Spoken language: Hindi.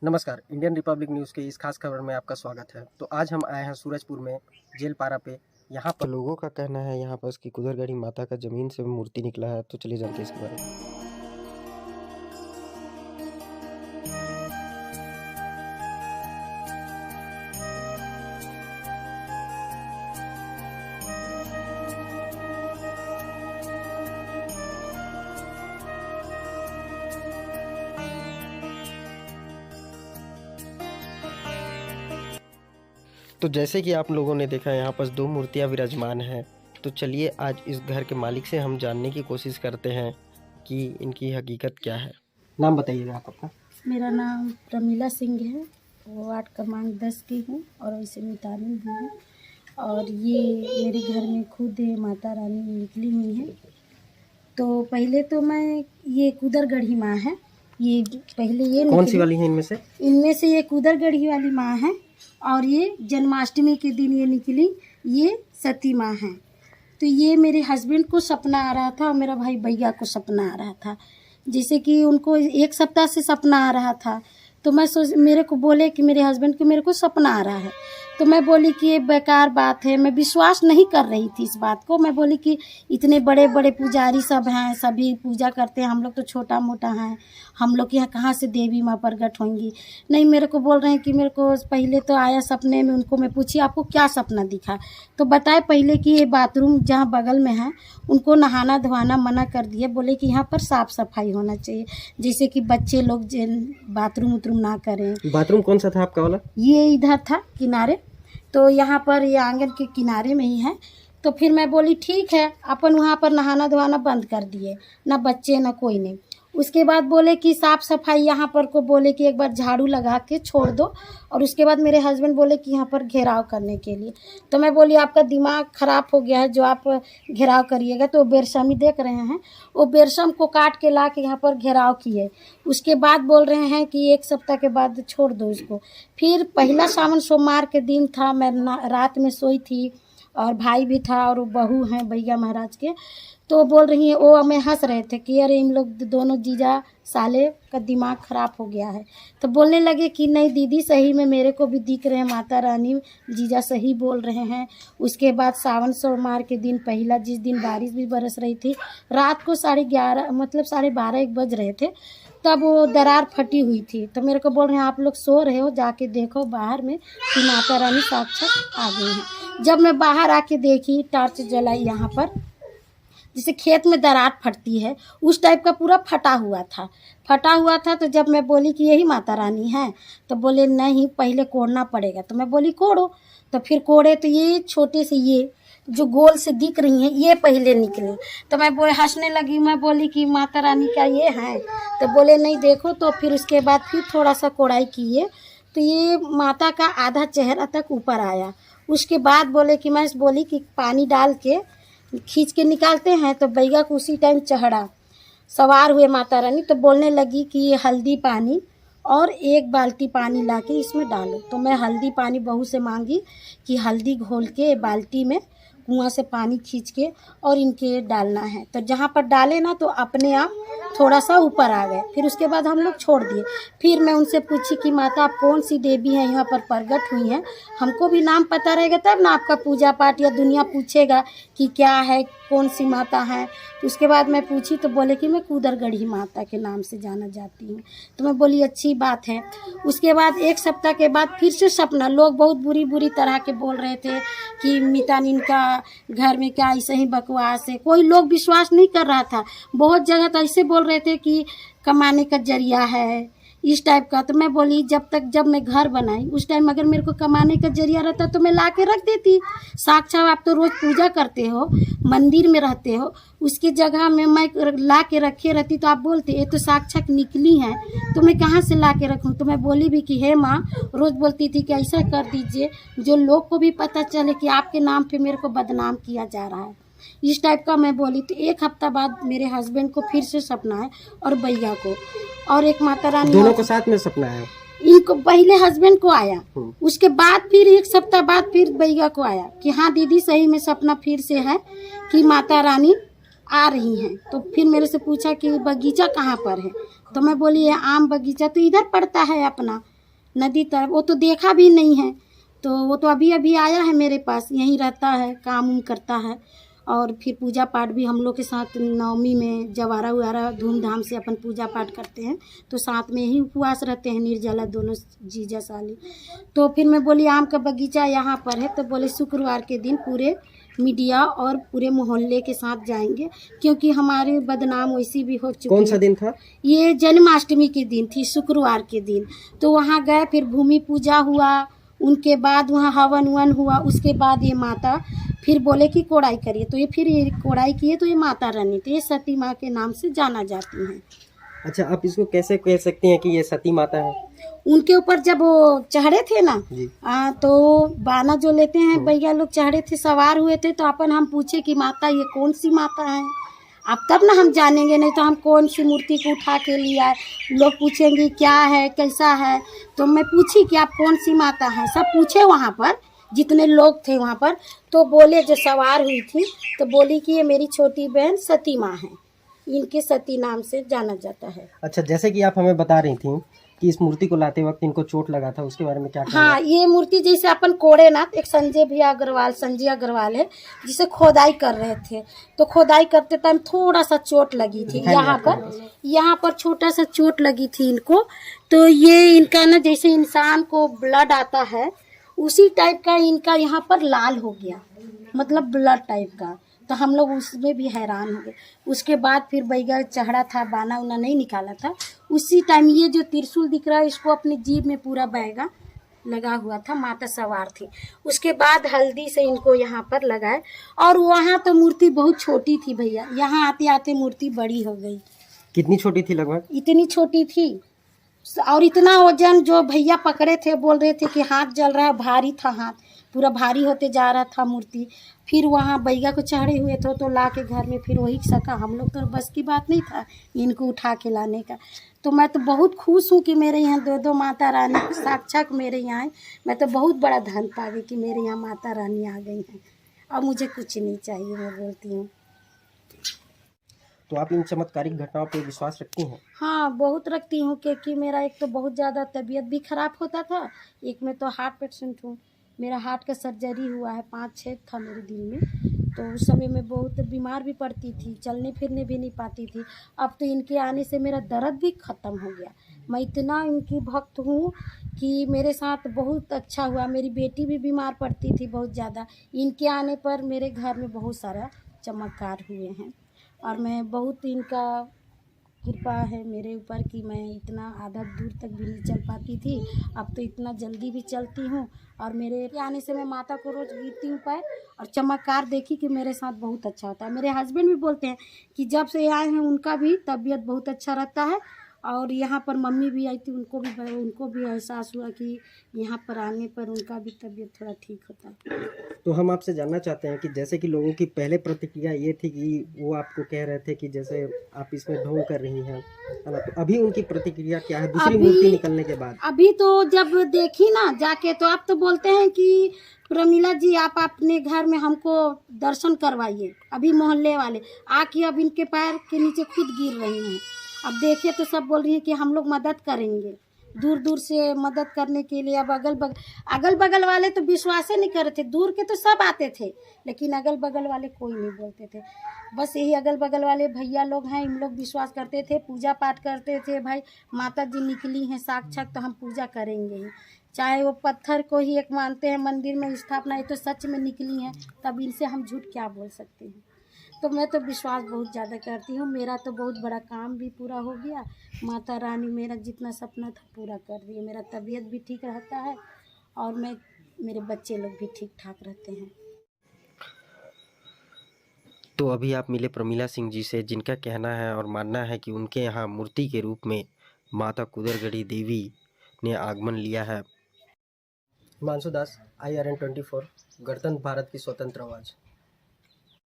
नमस्कार, इंडियन रिपब्लिक न्यूज़ के इस खास खबर में आपका स्वागत है। तो आज हम आए हैं सूरजपुर में जेलपारा पे। यहाँ पर लोगों का कहना है यहाँ पर उसकी कुदरगढ़ी माता का ज़मीन से मूर्ति निकला है। तो चलिए जानते हैं इसके बारे में। तो जैसे कि आप लोगों ने देखा, यहाँ पर दो मूर्तियाँ विराजमान हैं। तो चलिए आज इस घर के मालिक से हम जानने की कोशिश करते हैं कि इनकी हकीकत क्या है। नाम बताइएगा आप अपना। मेरा नाम प्रमिला सिंह है, वार्ड क्रमांक 10 की हूँ और वैसे मितानी भी हूँ। और ये मेरे घर में खुद माता रानी निकली हुई है। तो पहले तो मैं ये कुदरगढ़ी माँ है, ये पहले ये कौन सी वाली है इनमें से? इनमें से ये कुदरगढ़ी वाली माँ है और ये जन्माष्टमी के दिन ये निकली, ये सती माँ है। तो ये मेरे हस्बैंड को सपना आ रहा था और मेरा भाई भैया को सपना आ रहा था, जैसे कि उनको एक सप्ताह से सपना आ रहा था। तो मैं मेरे को बोले कि मेरे हस्बैंड को मेरे को सपना आ रहा है। तो मैं बोली कि ये बेकार बात है, मैं विश्वास नहीं कर रही थी इस बात को। मैं बोली कि इतने बड़े बड़े पुजारी सब हैं, सभी पूजा करते हैं, हम लोग तो छोटा मोटा हैं, हम लोग के यहाँ कहाँ से देवी माँ प्रकट होंगी। नहीं, मेरे को बोल रहे हैं कि मेरे को पहले तो आया सपने में। उनको मैं पूछी आपको क्या सपना दिखा, तो बताए पहले कि ये बाथरूम जहाँ बगल में है उनको नहाना धोना मना कर दिए। बोले कि यहाँ पर साफ़ सफाई होना चाहिए, जैसे कि बच्चे लोग बाथरूम उतरूम ना करें। बाथरूम कौन सा था आपका वाला? ये इधर था किनारे, तो यहाँ पर ये आंगन के किनारे में ही है। तो फिर मैं बोली ठीक है, अपन वहाँ पर नहाना धोना बंद कर दिए, ना बच्चे ना कोई नहीं। उसके बाद बोले कि साफ़ सफाई यहाँ पर को बोले कि एक बार झाड़ू लगा के छोड़ दो। और उसके बाद मेरे हस्बैंड बोले कि यहाँ पर घेराव करने के लिए। तो मैं बोली आपका दिमाग ख़राब हो गया है, जो आप घेराव करिएगा। तो बेरसमी देख रहे हैं, वो बेरसम को काट के ला के यहाँ पर घेराव किए। उसके बाद बोल रहे हैं कि एक सप्ताह के बाद छोड़ दो इसको। फिर पहला सावन सोमवार के दिन था, मैं रात में सोई थी और भाई भी था और बहू हैं भैया महाराज के। तो बोल रही हैं, वो हमें हंस रहे थे कि अरे इन लोग दोनों जीजा साले का दिमाग ख़राब हो गया है। तो बोलने लगे कि नहीं दीदी, सही में मेरे को भी दिख रहे हैं माता रानी, जीजा सही बोल रहे हैं। उसके बाद सावन सोमवार के दिन पहला, जिस दिन बारिश भी बरस रही थी, रात को 11:30 मतलब 12:30-1 बज रहे थे, तब वो दरार फटी हुई थी। तो मेरे को बोल रहे हैं आप लोग सो रहे हो, जाके देखो बाहर में कि माता रानी साक्षात आ गई हैं। जब मैं बाहर आके देखी, टॉर्च जलाई, यहाँ पर जैसे खेत में दरार फटती है उस टाइप का पूरा फटा हुआ था। तो जब मैं बोली कि यही माता रानी है, तो बोले नहीं पहले कोड़ना पड़ेगा। तो मैं बोली कोड़ो। तो फिर कोड़े तो ये छोटे से ये जो गोल से दिख रही हैं ये पहले निकले। तो मैं हंसने लगी, मैं बोली कि माता रानी क्या ये हैं? तो बोले नहीं देखो। तो फिर उसके बाद फिर थोड़ा सा कोड़ाई किए तो ये माता का आधा चेहरा तक ऊपर आया। उसके बाद बोले कि मैं बोली कि पानी डाल के खींच के निकालते हैं। तो भैया को उसी टाइम चढ़ा, सवार हुए माता रानी। तो बोलने लगी कि ये हल्दी पानी और 1 बाल्टी पानी लाके इसमें डालो। तो मैं हल्दी पानी बहू से मांगी कि हल्दी घोल के बाल्टी में कुआं से पानी खींच के और इनके डालना है। तो जहाँ पर डाले ना तो अपने आप थोड़ा सा ऊपर आ गए। फिर उसके बाद हम लोग छोड़ दिए। फिर मैं उनसे पूछी कि माता आप कौन सी देवी हैं यहाँ पर प्रकट हुई हैं, हमको भी नाम पता रहेगा तब ना आपका पूजा पाठ या दुनिया पूछेगा कि क्या है, कौन सी माता है। तो उसके बाद मैं पूछी तो बोले कि मैं कुदरगढ़ी माता के नाम से जाना जाती हूँ। तो मैं बोली अच्छी बात है। उसके बाद 1 सप्ताह के बाद फिर से सपना, लोग बहुत बुरी तरह के बोल रहे थे कि मितानिन का घर में क्या ऐसे ही बकवास है। कोई लोग विश्वास नहीं कर रहा था, बहुत जगह तो ऐसे बोल रहे थे कि कमाने का जरिया है, इस टाइप का। तो मैं बोली जब मैं घर बनाई उस टाइम अगर मेरे को कमाने का जरिया रहता तो मैं ला के रख देती। साक्षात आप तो रोज़ पूजा करते हो, मंदिर में रहते हो, उसकी जगह में मैं ला के रखे रहती तो आप बोलते ये तो साक्षात निकली हैं, तो मैं कहाँ से ला के रखूँ। तो मैं बोली भी कि हे माँ, रोज़ बोलती थी कि ऐसा कर दीजिए जो लोग को भी पता चले कि आपके नाम पे मेरे को बदनाम किया जा रहा है, इस टाइप का मैं बोली। तो 1 हफ्ता बाद मेरे हस्बैंड को फिर से सपना है और भैया को, और एक माता रानी, दोनों को साथ में सपना है। इनको पहले हस्बैंड को आया, उसके बाद फिर 1 सप्ताह बाद फिर भैया को आया कि हाँ दीदी सही में सपना फिर से है कि माता रानी आ रही हैं। तो फिर मेरे से पूछा कि बगीचा कहाँ पर है। तो मैं बोली ये आम बगीचा तो इधर पड़ता है अपना। नदी तरफ, वो तो देखा भी नहीं है। तो वो तो अभी अभी आया है मेरे पास, यहीं रहता है, काम उम करता है। और फिर पूजा पाठ भी हम लोग के साथ नवमी में जवारा उवारा धूमधाम से अपन पूजा पाठ करते हैं, तो साथ में ही उपवास रहते हैं, निर्जला दोनों जीजा साली। तो फिर मैं बोली आम का बगीचा यहाँ पर है, तो बोले शुक्रवार के दिन पूरे मीडिया और पूरे मोहल्ले के साथ जाएंगे, क्योंकि हमारे बदनाम वैसी भी हो चुकी कौन है। सा दिन था? ये जन्माष्टमी के दिन थी, शुक्रवार के दिन। तो वहाँ गए, फिर भूमि पूजा हुआ, उनके बाद वहाँ हवन वन हुआ। उसके बाद ये माता फिर बोले कि कोड़ाई करिए, तो ये फिर ये कोड़ाई किए, तो ये माता रानी, तो ये सती माँ के नाम से जाना जाती हैं। अच्छा, आप इसको कैसे कह सकते हैं कि ये सती माता है? उनके ऊपर जब वो चढ़े थे ना, जी। तो बाना जो लेते हैं भैया लोग चढ़े थे, सवार हुए थे, तो अपन हम पूछे कि माता ये कौन सी माता है, अब तब ना हम जानेंगे, नहीं तो हम कौन सी मूर्ति को उठा के लिया। लोग पूछेंगे क्या है कैसा है, तो मैं पूछी कि आप कौन सी माता हैं, सब पूछे वहाँ पर जितने लोग थे वहाँ पर। तो बोले जो सवार हुई थी, तो बोली कि ये मेरी छोटी बहन सती माँ है, इनके सती नाम से जाना जाता है। अच्छा, जैसे कि आप हमें बता रही थी कि इस मूर्ति को लाते वक्त इनको चोट लगा था, उसके बारे में क्या कहना है? हाँ, ये मूर्ति जैसे अपन कोड़े ना, एक संजय अग्रवाल है, जिसे खोदाई कर रहे थे, तो खोदाई करते टाइम थोड़ा सा चोट लगी थी यहाँ पर छोटा सा चोट लगी थी इनको। तो ये इनका ना जैसे इंसान को ब्लड आता है उसी टाइप का इनका यहाँ पर लाल हो गया, मतलब ब्लड टाइप का। तो हम लोग उसमें भी हैरान हो गए। उसके बाद फिर बैगा चढ़ा था, बाना उना नहीं निकाला था, उसी टाइम ये जो त्रिशूल दिख रहा है, इसको अपनी जीभ में पूरा बैगा लगा हुआ था, माता सवार थी। उसके बाद हल्दी से इनको यहाँ पर लगाए। और वहाँ तो मूर्ति बहुत छोटी थी भैया, यहाँ आते आते मूर्ति बड़ी हो गई। कितनी छोटी थी लगभग? इतनी छोटी थी, और इतना वजन जो भैया पकड़े थे, बोल रहे थे कि हाथ जल रहा है, भारी था, हाथ पूरा भारी होते जा रहा था मूर्ति। फिर वहाँ बैगा को चढ़े हुए थे, तो ला के घर में फिर वही सका, हम लोग तो बस की बात नहीं था इनको उठा के लाने का। तो मैं तो बहुत खुश हूँ कि मेरे यहाँ दो माता रानी साक्षात मेरे यहाँ आए। मैं तो बहुत बड़ा धन पा गई कि मेरे यहाँ माता रानी आ गई हैं, और मुझे कुछ नहीं चाहिए, मैं बोलती हूँ। तो आप इन चमत्कारिक घटनाओं पर विश्वास रखती हैं? हाँ, बहुत रखती हूँ, क्योंकि मेरा एक तो बहुत ज़्यादा तबीयत भी ख़राब होता था, एक में तो हार्ट पेशेंट हूँ, मेरा हार्ट का सर्जरी हुआ है, 5 छेद था मेरे दिल में। तो उस समय मैं बहुत बीमार भी पड़ती थी, चलने फिरने भी नहीं पाती थी। अब तो इनके आने से मेरा दर्द भी ख़त्म हो गया। मैं इतना इनकी भक्त हूँ कि मेरे साथ बहुत अच्छा हुआ। मेरी बेटी भी बीमार पड़ती थी बहुत ज़्यादा, इनके आने पर मेरे घर में बहुत सारा चमत्कार हुए हैं। और मैं बहुत इनका कृपा है मेरे ऊपर कि मैं इतना आधा दूर तक भी नहीं चल पाती थी, अब तो इतना जल्दी भी चलती हूँ। और मेरे आने से मैं माता को रोज़ गिरती हूँ पैर, और चमत्कार देखी कि मेरे साथ बहुत अच्छा होता है। मेरे हस्बैंड भी बोलते हैं कि जब से आए हैं उनका भी तबीयत बहुत अच्छा रहता है। और यहाँ पर मम्मी भी आई थी, उनको भी एहसास हुआ कि यहाँ पर आने पर उनका भी तबीयत थोड़ा ठीक होता है। तो हम आपसे जानना चाहते हैं कि जैसे कि लोगों की पहले प्रतिक्रिया ये थी कि वो आपको कह रहे थे कि जैसे आप इसमें ढोंग कर रही हैं, है ना? तो अभी उनकी प्रतिक्रिया क्या है दूसरी मूर्ति निकलने के बाद? अभी तो जब देखी ना जाके, तो आप तो बोलते हैं कि प्रमीला जी आप अपने घर में हमको दर्शन करवाइए। अभी मोहल्ले वाले आके अब इनके पैर के नीचे खुद गिर रही हैं। अब देखिए तो सब बोल रही है कि हम लोग मदद करेंगे, दूर दूर से मदद करने के लिए। अब अगल बगल वाले तो विश्वास ही नहीं कर रहे थे, दूर के तो सब आते थे, लेकिन अगल बगल वाले कोई नहीं बोलते थे। बस यही अगल बगल वाले भैया लोग हैं, इन लोग विश्वास करते थे, पूजा पाठ करते थे। भाई माता जी निकली हैं साक्षात, तो हम पूजा करेंगे ही, चाहे वो पत्थर को ही एक मानते हैं मंदिर में स्थापना, ये तो सच में निकली हैं, तब इनसे हम झूठ क्या बोल सकते हैं। तो मैं तो विश्वास बहुत ज़्यादा करती हूँ। मेरा तो बहुत बड़ा काम भी पूरा हो गया, माता रानी मेरा जितना सपना था पूरा कर रही है। मेरा तबीयत भी ठीक रहता है, और मेरे बच्चे लोग भी ठीक ठाक रहते हैं। तो अभी आप मिले प्रमीला सिंह जी से, जिनका कहना है और मानना है कि उनके यहाँ मूर्ति के रूप में माता कुदरगढ़ी देवी ने आगमन लिया है। हिमांशु दास, IRN 24, गणतंत्र भारत की स्वतंत्र आवाज़।